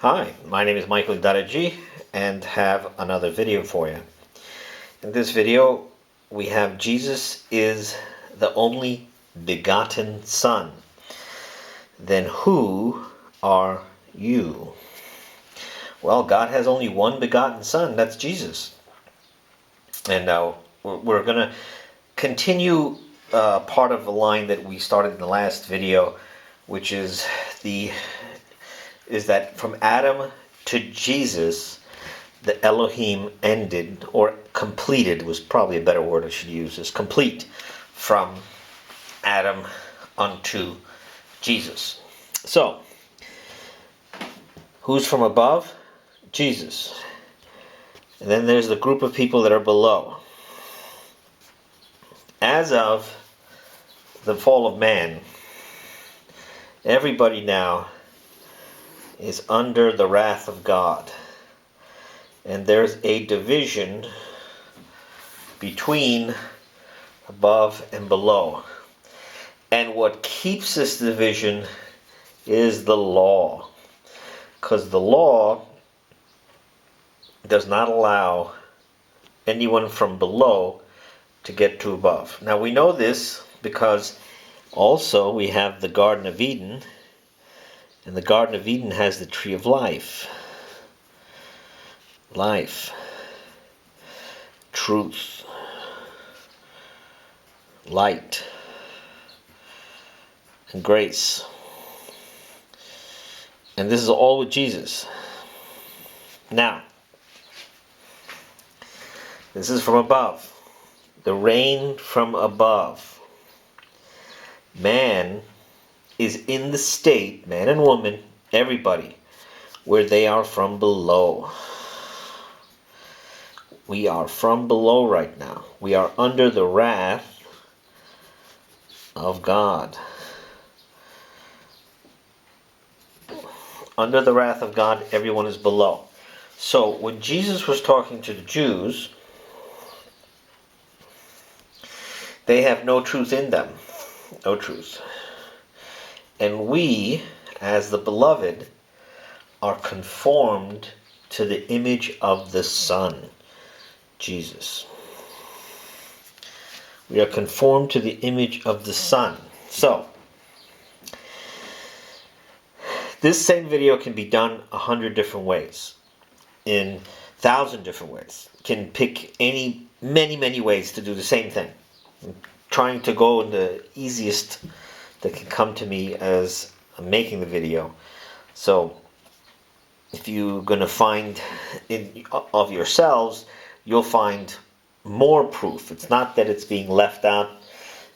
Hi, my name is Michael G and have another video for you. In this video, we have Jesus is the only begotten Son. Then who are you? Well, God has only one begotten Son, that's Jesus. And now we're going to continue part of the line that we started in the last video, which is that from Adam to Jesus, the Elohim ended, or completed was probably a better word I should use, is complete from Adam unto Jesus. So, who's from above? Jesus. And then there's the group of people that are below. As of the fall of man, everybody now is under the wrath of God. And there's a division between above and below. And what keeps this division is the law. Because the law does not allow anyone from below to get to above. Now we know this because also we have the Garden of Eden. And the Garden of Eden has the tree of life. Life. Truth. Light. And grace. And this is all with Jesus. Now, this is from above. The rain from above. Man is in the state, man and woman, everybody, where they are from below. We are from below right now. We are under the wrath of God. Under the wrath of God, everyone is below. So when Jesus was talking to the Jews, they have no truth in them. No truth. And we, as the beloved, are conformed to the image of the Son, Jesus. We are conformed to the image of the Son. So, this same video can be done 100 different ways, in 1,000 different ways. You can pick many ways to do the same thing. I'm trying to go in the easiest that can come to me as I'm making the video. So if you're going to find of yourselves, you'll find more proof. It's not that it's being left out.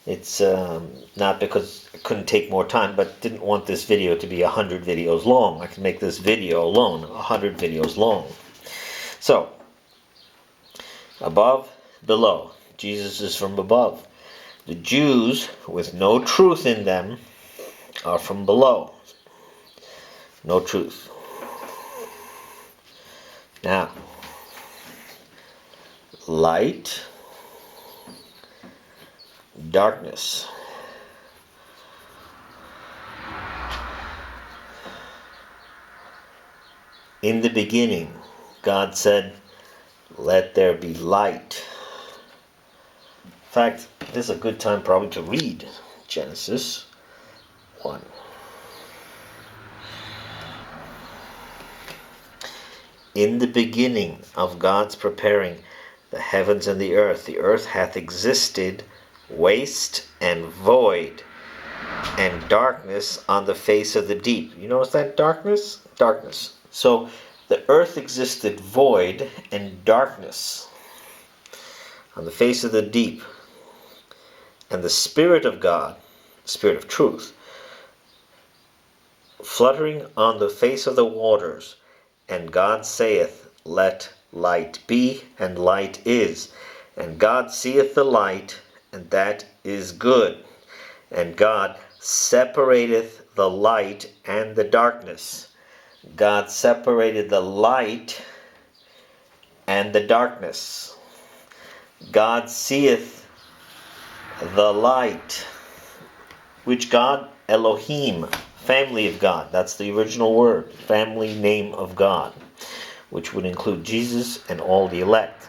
It's not because I couldn't take more time, but didn't want this video to be 100 videos long. I can make this video alone 100 videos long. So, above, below. Jesus is from above. The Jews, with no truth in them, are from below. No truth. Now, light, darkness. In the beginning, God said, "Let there be light." In fact, this is a good time probably to read Genesis 1. In the beginning of God's preparing the heavens and the earth hath existed waste and void, and darkness on the face of the deep. You notice that darkness? Darkness. So the earth existed void and darkness on the face of the deep. And the Spirit of God, Spirit of truth, fluttering on the face of the waters. And God saith, Let light be, and light is. And God seeth the light, and that is good. And God separateth the light and the darkness. God separated the light and the darkness. God seeth the light, which God, Elohim, family of God. That's the original word, family name of God, which would include Jesus and all the elect.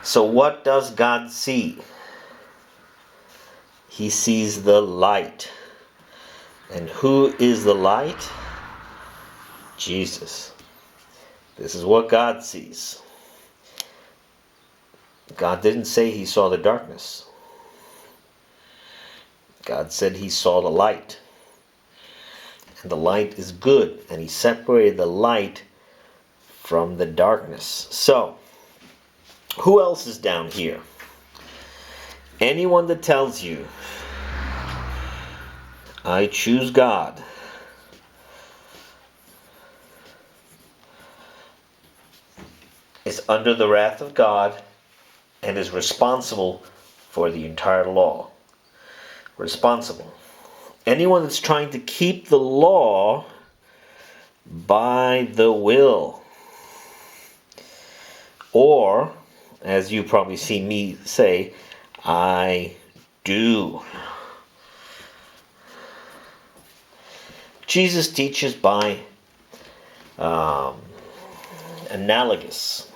So what does God see? He sees the light. And who is the light? Jesus. This is what God sees. God didn't say he saw the darkness. God said he saw the light. And the light is good. And he separated the light from the darkness. So, who else is down here? Anyone that tells you, I choose God, is under the wrath of God and is responsible for the entire law. Responsible. Anyone that's trying to keep the law by the will, or, as you probably see me say, I do. Jesus teaches by analogous.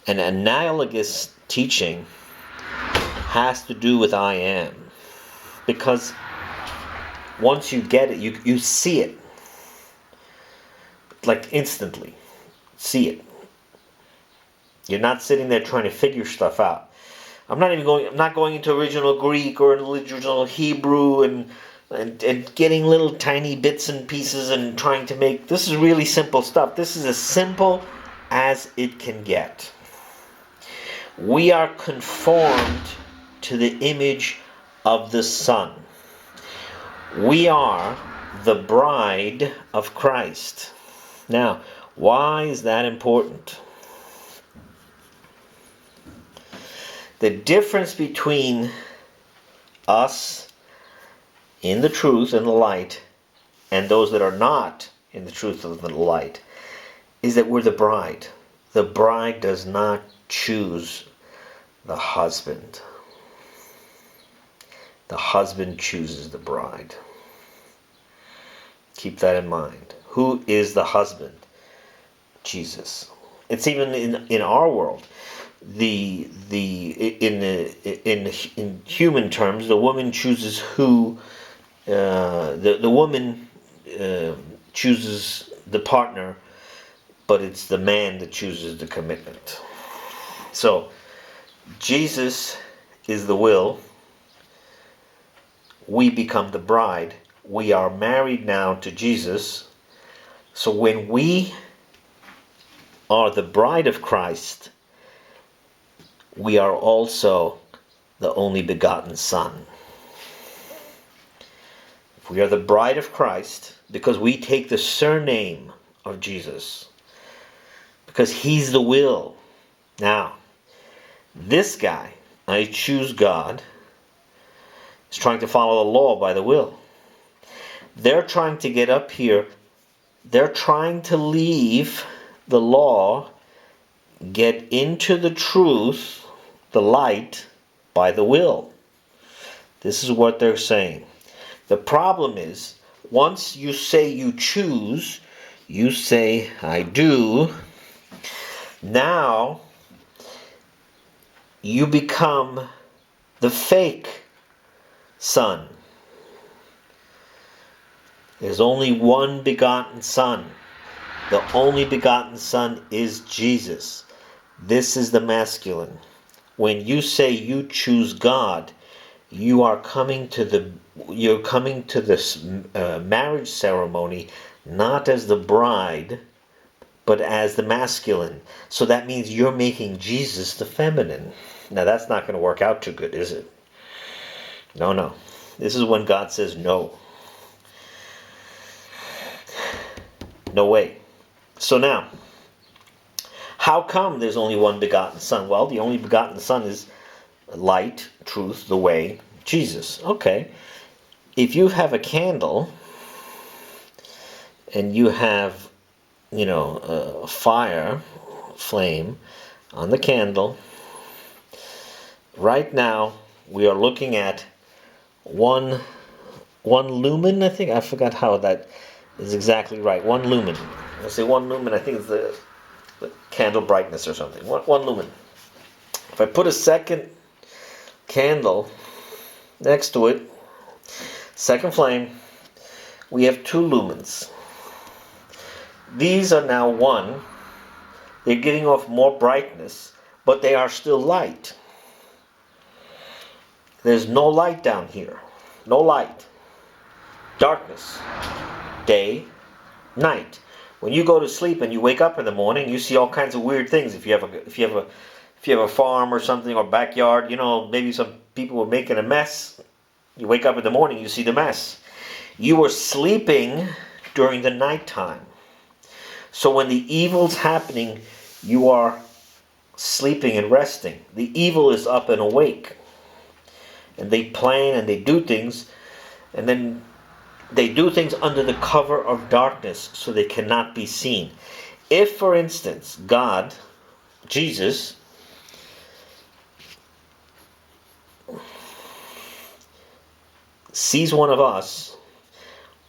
An analogous teaching has to do with I am. Because once you get it, you see it. Like instantly. See it. You're not sitting there trying to figure stuff out. I'm not going into original Greek or original Hebrew and getting little tiny bits and pieces and trying to make... This is really simple stuff. This is as simple as it can get. We are conformed to the image of the Son. We are the bride of Christ. Now, why is that important? The difference between us in the truth and the light and those that are not in the truth and the light is that we're the bride. The bride does not choose the husband. The husband chooses the bride. Keep that in mind. Who is the husband? Jesus. It's even in our world. In human terms, the woman chooses who. The woman chooses the partner, but it's the man that chooses the commitment. So, Jesus is the will. We become the bride. We are married now to Jesus. So when we are the bride of Christ, we are also the only begotten Son. If we are the bride of Christ, because we take the surname of Jesus, because he's the will. Now, this guy, I choose God, is trying to follow the law by the will. They're trying to get up here. They're trying to leave the law, get into the truth, the light, by the will. This is what they're saying. The problem is, once you say you choose, you say I do, now you become the fake son. There's only one begotten Son. The only begotten Son is Jesus. This is the masculine. When you say you choose God, you are coming to this marriage ceremony not as the bride, but as the masculine. So that means you're making Jesus the feminine. Now that's not going to work out too good, is it? No. This is when God says no. No way. So now, how come there's only one begotten Son? Well, the only begotten Son is light, truth, the way, Jesus. Okay. If you have a candle and you have, a fire, flame on the candle, right now we are looking at one 1 lumen, I think. I forgot how that is exactly right. 1 lumen. I say 1 lumen, I think it's the candle brightness or something. One lumen. If I put a second candle next to it, second flame, we have 2 lumens. These are now 1. They're giving off more brightness, but they are still light. There's no light down here. No light. Darkness. Day, night. When you go to sleep and you wake up in the morning, you see all kinds of weird things. If you have a farm or something or backyard, maybe some people were making a mess. You wake up in the morning, you see the mess. You were sleeping during the nighttime. So when the evil's happening, you are sleeping and resting. The evil is up and awake. And they plan and they do things, and then they do things under the cover of darkness so they cannot be seen. If, for instance, God, Jesus, sees one of us,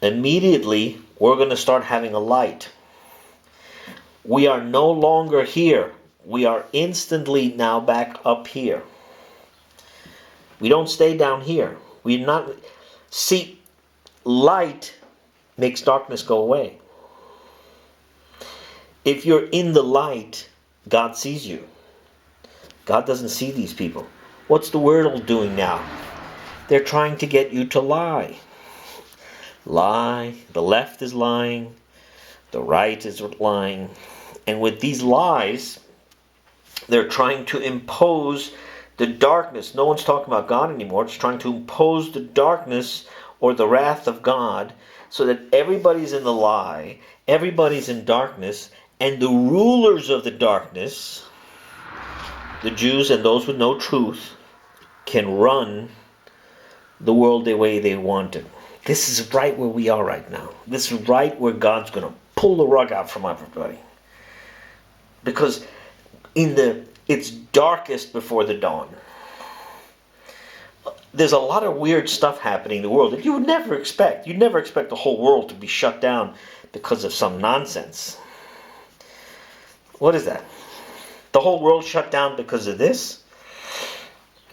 immediately we're going to start having a light. We are no longer here. We are instantly now back up here. We don't stay down here. We're not. See, light makes darkness go away. If you're in the light, God sees you. God doesn't see these people. What's the world doing now? They're trying to get you to lie. Lie. The left is lying. The right is lying. And with these lies, they're trying to impose the darkness. No one's talking about God anymore. It's trying to impose the darkness or the wrath of God so that everybody's in the lie, everybody's in darkness, and the rulers of the darkness, the Jews and those with no truth, can run the world the way they want it. This is right where we are right now. This is right where God's going to pull the rug out from everybody. Because it's darkest before the dawn. There's a lot of weird stuff happening in the world that you would never expect. You'd never expect the whole world to be shut down because of some nonsense. What is that? The whole world shut down because of this?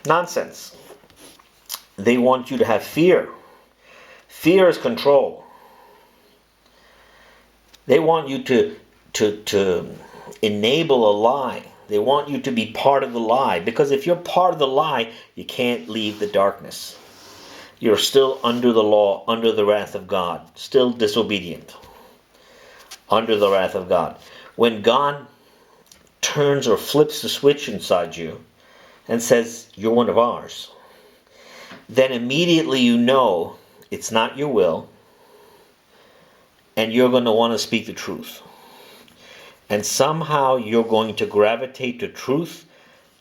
Nonsense. They want you to have fear. Fear is control. They want you to enable a lie. They want you to be part of the lie. Because if you're part of the lie, you can't leave the darkness. You're still under the law, under the wrath of God. Still disobedient. Under the wrath of God. When God turns or flips the switch inside you and says, you're one of ours, then immediately you know it's not your will, and you're going to want to speak the truth. And somehow you're going to gravitate to truth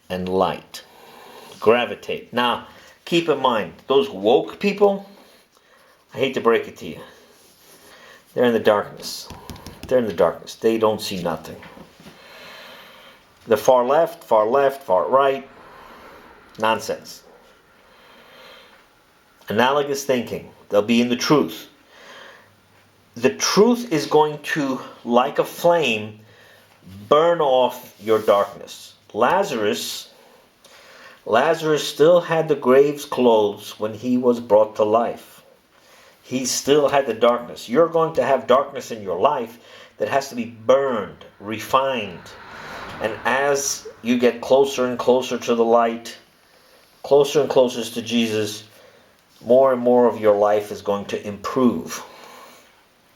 and light. Gravitate. Now, keep in mind, those woke people, I hate to break it to you, they're in the darkness. They're in the darkness. They don't see nothing. The far left, far right, nonsense. Analogous thinking. They'll be in the truth. The truth is going to, like a flame, burn off your darkness. Lazarus still had the grave's clothes when he was brought to life. He still had the darkness. You're going to have darkness in your life that has to be burned, refined. And as you get closer and closer to the light, closer and closer to Jesus, more and more of your life is going to improve.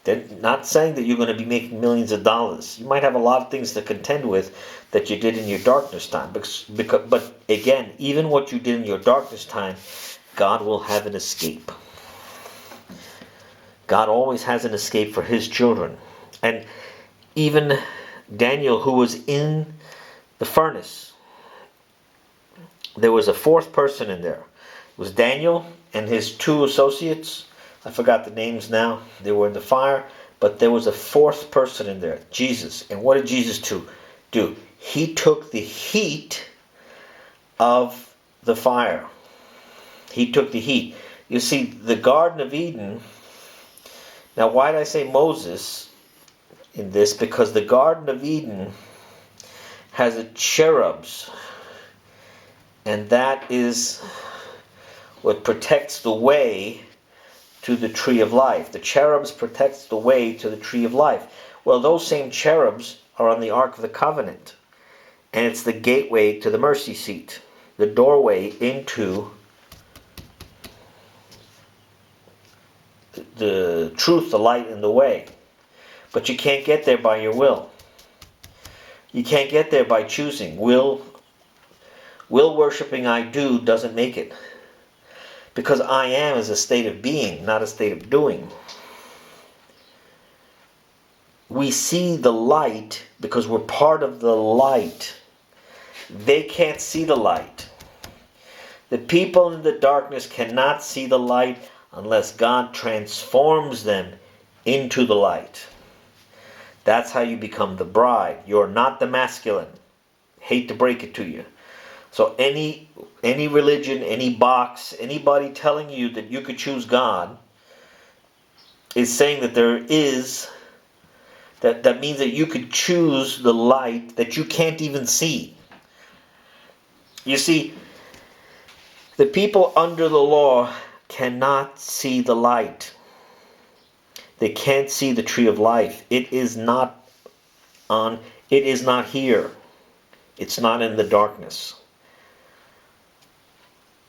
They're not saying that you're going to be making millions of dollars. You might have a lot of things to contend with that you did in your darkness time. But again, even what you did in your darkness time, God will have an escape. God always has an escape for His children. And even Daniel, who was in the furnace, there was a fourth person in there. It was Daniel and his 2 associates. I forgot the names now. They were in the fire. But there was a fourth person in there, Jesus. And what did Jesus do? He took the heat of the fire. He took the heat. You see, the Garden of Eden. Now, why did I say Moses in this? Because the Garden of Eden has a cherubs, and that is what protects the way to the tree of life. The cherubs protects the way to the tree of life. Well, those same cherubs are on the Ark of the Covenant, and it's the gateway to the mercy seat, the doorway into the truth, the light, and the way. But you can't get there by your will. You can't get there by choosing. Will worshiping I do doesn't make it. Because I am is a state of being, not a state of doing. We see the light because we're part of the light. They can't see the light. The people in the darkness cannot see the light unless God transforms them into the light. That's how you become the bride. You're not the masculine. Hate to break it to you. So any religion, any box, anybody telling you that you could choose God is saying that there is, that means that you could choose the light that you can't even see. You see, the people under the law cannot see the light. They can't see the tree of life. It is not here. It's not in the darkness.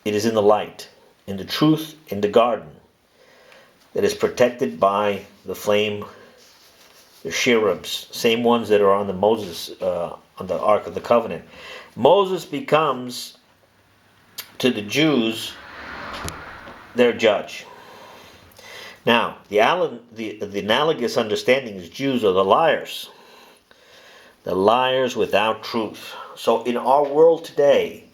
It is in the light, in the truth, in the garden that is protected by the flame, the cherubs, same ones that are on the on the Ark of the Covenant. Moses becomes, to the Jews, their judge. Now, the analogous understanding is Jews are the liars. The liars without truth. So in our world today,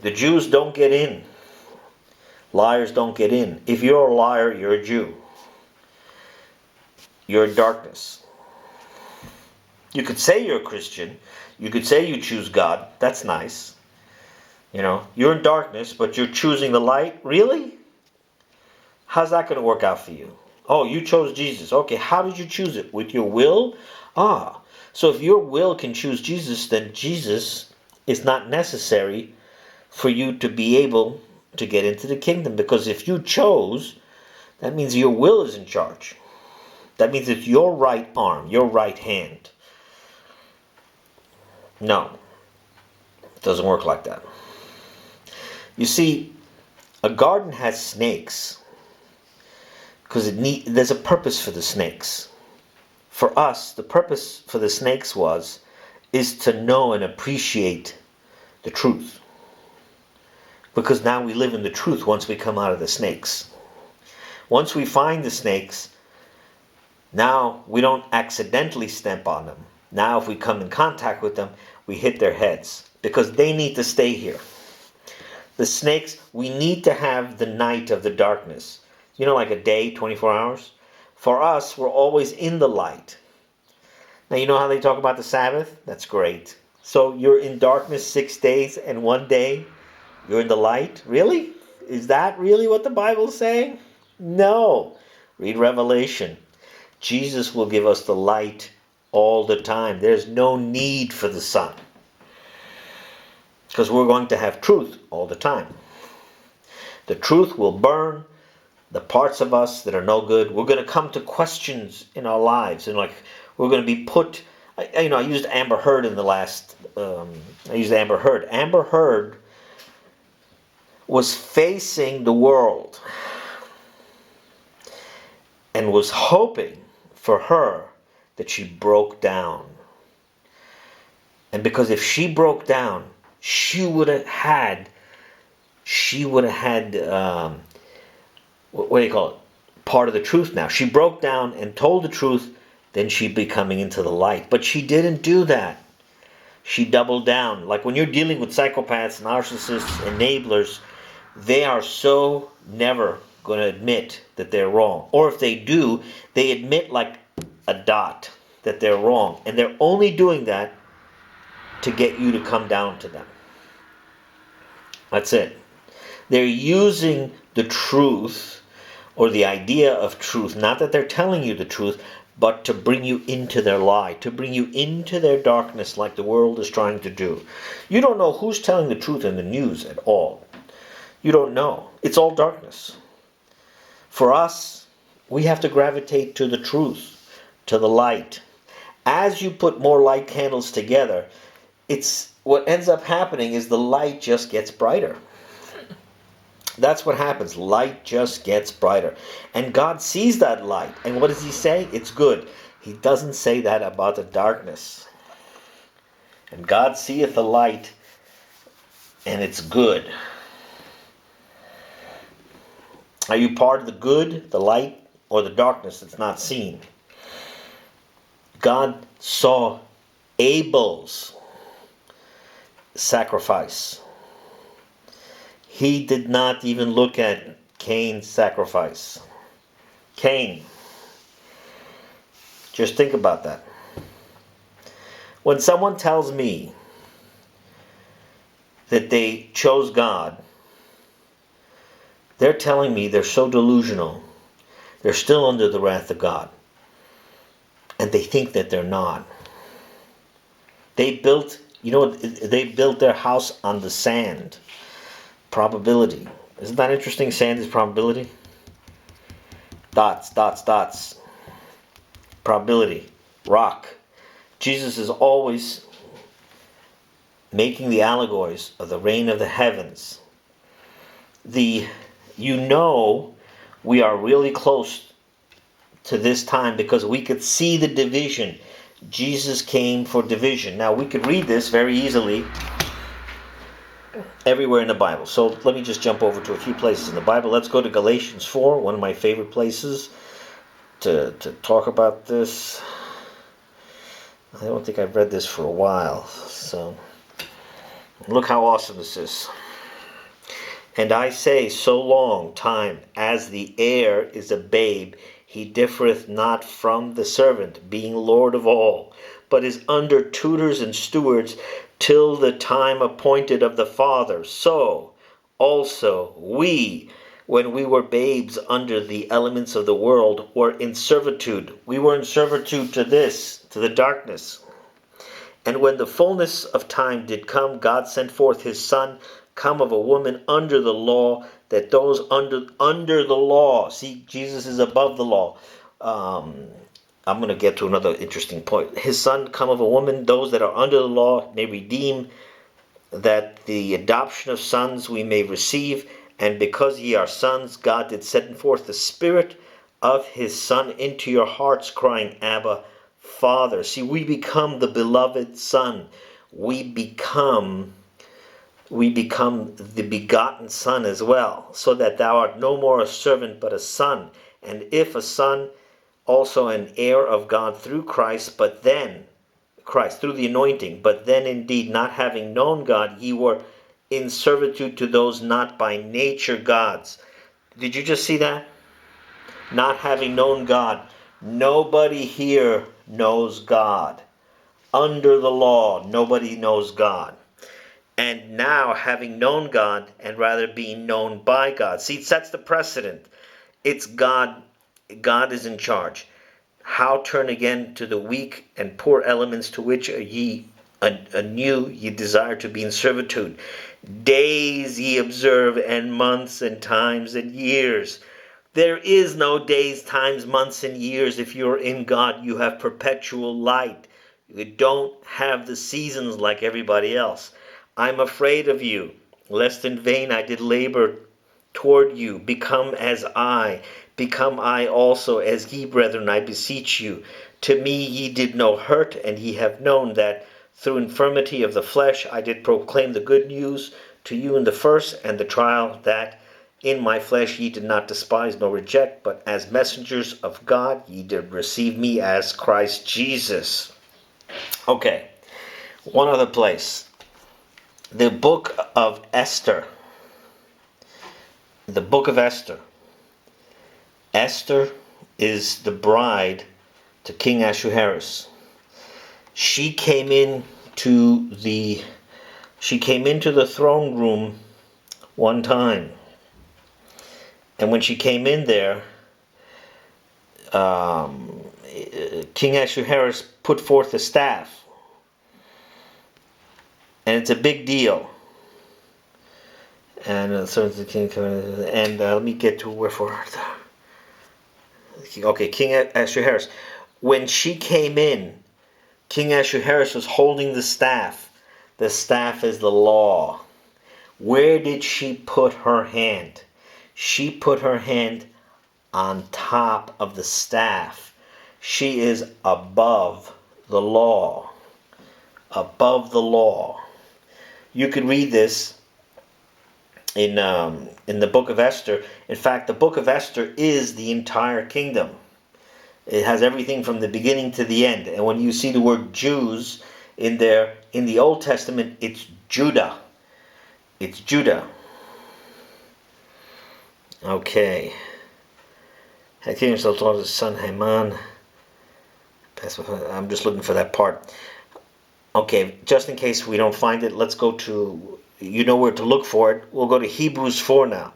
the Jews don't get in. Liars don't get in. If you're a liar, you're a Jew. You're in darkness. You could say you're a Christian. You could say you choose God. That's nice. You know, you're in darkness, but you're choosing the light. Really? How's that going to work out for you? Oh, you chose Jesus. Okay, how did you choose it? With your will? So if your will can choose Jesus, then Jesus is not necessary for you to be able to get into the kingdom. Because if you chose, that means your will is in charge. That means it's your right arm, your right hand. No, it doesn't work like that. You see, a garden has snakes because there's a purpose for the snakes. For us, the purpose for the snakes is to know and appreciate the truth. Because now we live in the truth once we come out of the snakes. Once we find the snakes, now we don't accidentally step on them. Now if we come in contact with them, we hit their heads. Because they need to stay here. The snakes, we need to have the night of the darkness. You know, like a day, 24 hours? For us, we're always in the light. Now, you know how they talk about the Sabbath? That's great. So you're in darkness 6 days and 1 day you're in the light? Really? Is that really what the Bible's saying? No. Read Revelation. Jesus will give us the light all the time. There's no need for the sun. Because we're going to have truth all the time. The truth will burn the parts of us that are no good. We're going to come to questions in our lives. And like, we're going to be put... I used Amber Heard in the last... I used Amber Heard. Amber Heard was facing the world and was hoping for her that she broke down. And because if she broke down, she would have had, what do you call it? Part of the truth now. She broke down and told the truth, then she'd be coming into the light. But she didn't do that. She doubled down. Like when you're dealing with psychopaths, narcissists, enablers, they are so never going to admit that they're wrong. Or if they do, they admit like a dot that they're wrong. And they're only doing that to get you to come down to them. That's it. They're using the truth or the idea of truth, not that they're telling you the truth, but to bring you into their lie, to bring you into their darkness like the world is trying to do. You don't know who's telling the truth in the news at all. You don't know. It's all darkness. For us, we have to gravitate to the truth, to the light. As you put more light candles together, it's what ends up happening is the light just gets brighter. That's what happens. Light just gets brighter. And God sees that light. And what does he say? It's good. He doesn't say that about the darkness. And God seeth the light, and it's good. Are you part of the good, the light, or the darkness that's not seen? God saw Abel's sacrifice. He did not even look at Cain's sacrifice. Cain. Just think about that. When someone tells me that they chose God, they're telling me they're so delusional. They're still under the wrath of God. And they think that they're not. They built, they built their house on the sand. Probability. Isn't that interesting? Sand is probability. Dots, dots, dots. Probability. Rock. Jesus is always making the allegories of the reign of the heavens. We are really close to this time because we could see the division. Jesus came for division. Now we could read this very easily everywhere in the Bible. So let me just jump over to a few places in the Bible. Let's go to Galatians 4, one of my favorite places to talk about this. I don't think I've read this for a while. So look how awesome this is. And I say, so long time as the heir is a babe, he differeth not from the servant, being Lord of all, but is under tutors and stewards, till the time appointed of the Father. So also we, when we were babes under the elements of the world, were in servitude. We were in servitude to the darkness. And when the fullness of time did come, God sent forth his Son, come of a woman under the law, that those under the law, see, Jesus is above the law. I'm going to get to another interesting point. His Son, come of a woman, those that are under the law may redeem, that the adoption of sons we may receive. And because ye are sons, God did send forth the Spirit of his Son into your hearts, crying, Abba, Father. See, we become the beloved Son. We become the begotten Son as well, so that thou art no more a servant, but a son. And if a son, also an heir of God through Christ, through the anointing. But then indeed, not having known God, ye were in servitude to those not by nature gods. Did you just see that? Not having known God. Nobody here knows God. Under the law, nobody knows God. And now, having known God, and rather being known by God. See, it sets the precedent. It's God. God is in charge. How turn again to the weak and poor elements to which anew ye desire to be in servitude. Days ye observe, and months, and times, and years. There is no days, times, months, and years. If you're in God, you have perpetual light. You don't have the seasons like everybody else. I'm afraid of you, lest in vain I did labor toward you. Become I also as ye, brethren, I beseech you. To me ye did no hurt, and ye have known that through infirmity of the flesh I did proclaim the good news to you in the first and the trial, that in my flesh ye did not despise nor reject, but as messengers of God ye did receive me as Christ Jesus. Okay, one other place. The book of Esther. The book of Esther. Esther is the bride to King Ahasuerus. She came into the throne room one time. And when she came in there, King Ahasuerus put forth the staff. And it's a big deal. And so the king, and let me get to wherefore. Okay, King Ahasuerus. When she came in, King Ahasuerus was holding the staff. The staff is the law. Where did she put her hand? She put her hand on top of the staff. She is above the law. Above the law. You could read this in the book of Esther. In fact, the book of Esther is the entire kingdom. It has everything from the beginning to the end. And when you see the word Jews in there, in the Old Testament, it's Judah. It's Judah. Okay. King himself taught his son Haman. I'm just looking for that part. Okay, just in case we don't find it, let's go to, you know where to look for it. We'll go to Hebrews 4 now.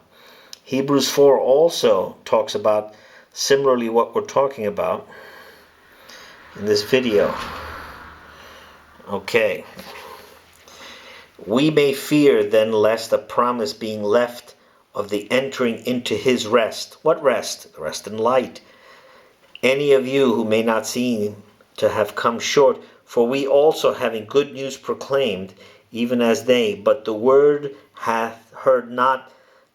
Hebrews 4 also talks about similarly what we're talking about in this video. Okay. We may fear then lest a promise being left of the entering into his rest. What rest? The rest in light. Any of you who may not seem to have come short, for we also having good news proclaimed, even as they, but the word hath heard not,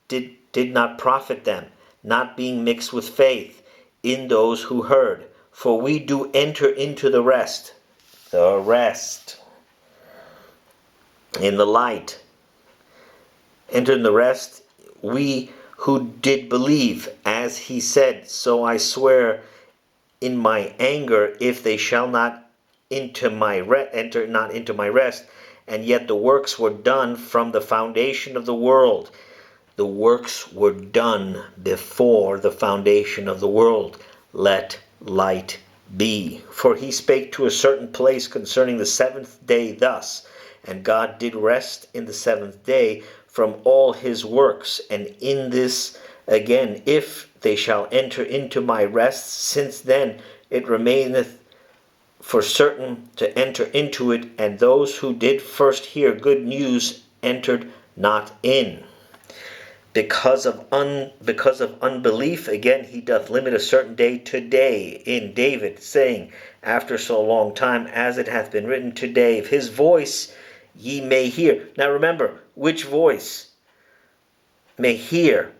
did not profit them, not being mixed with faith in those who heard. For we do enter into the rest. The rest. In the light. Enter in the rest, we who did believe, as he said, so I swear in my anger, if they shall not enter not into my rest, and yet the works were done from the foundation of the world. The works were done before the foundation of the world. Let light be. For he spake to a certain place concerning the seventh day thus, and God did rest in the seventh day from all his works, and in this again, if they shall enter into my rest, since then it remaineth for certain to enter into it, and those who did first hear good news entered not in. Because of unbelief, again, he doth limit a certain day today in David, saying, after so long time, as it hath been written today, if his voice ye may hear. Now remember, which voice? May hear.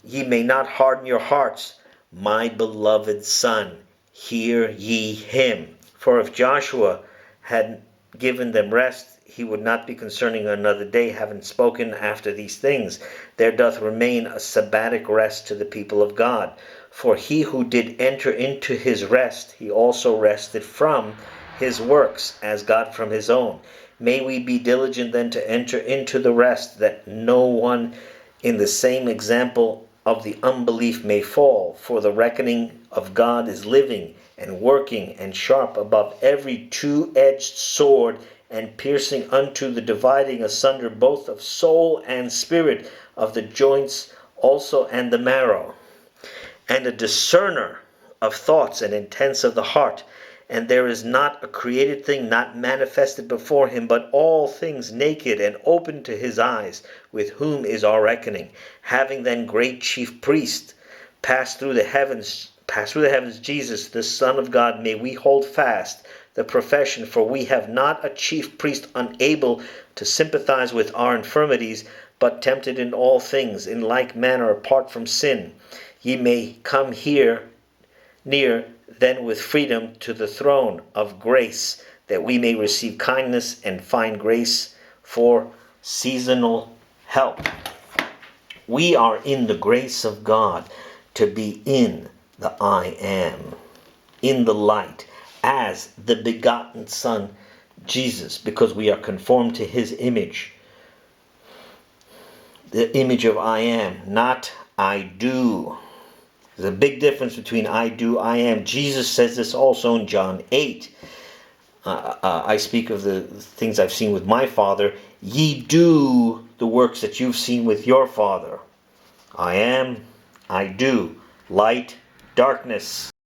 Ye may not harden your hearts. My beloved son, hear ye him. For if Joshua had given them rest, he would not be concerning another day, having spoken after these things. There doth remain a sabbatic rest to the people of God. For he who did enter into his rest, he also rested from his works, as God from his own. May we be diligent then to enter into the rest, that no one in the same example of the unbelief may fall. For the reckoning of God is living and working and sharp above every two-edged sword, and piercing unto the dividing asunder both of soul and spirit, of the joints also and the marrow, and a discerner of thoughts and intents of the heart. And there is not a created thing not manifested before him, but all things naked and open to his eyes, with whom is our reckoning. Having then great chief priest passed through the heavens, Jesus, the Son of God, may we hold fast the profession, for we have not a chief priest unable to sympathize with our infirmities, but tempted in all things, in like manner apart from sin. Ye may come here near then with freedom to the throne of grace, that we may receive kindness and find grace for seasonal help. We are in the grace of God to be in the I am, in the light, as the begotten Son, Jesus, because we are conformed to his image. The image of I am, not I do. There's a big difference between I do, I am. Jesus says this also in John 8. I speak of the things I've seen with my Father. Ye do the works that you've seen with your Father. I am, I do. Light, darkness.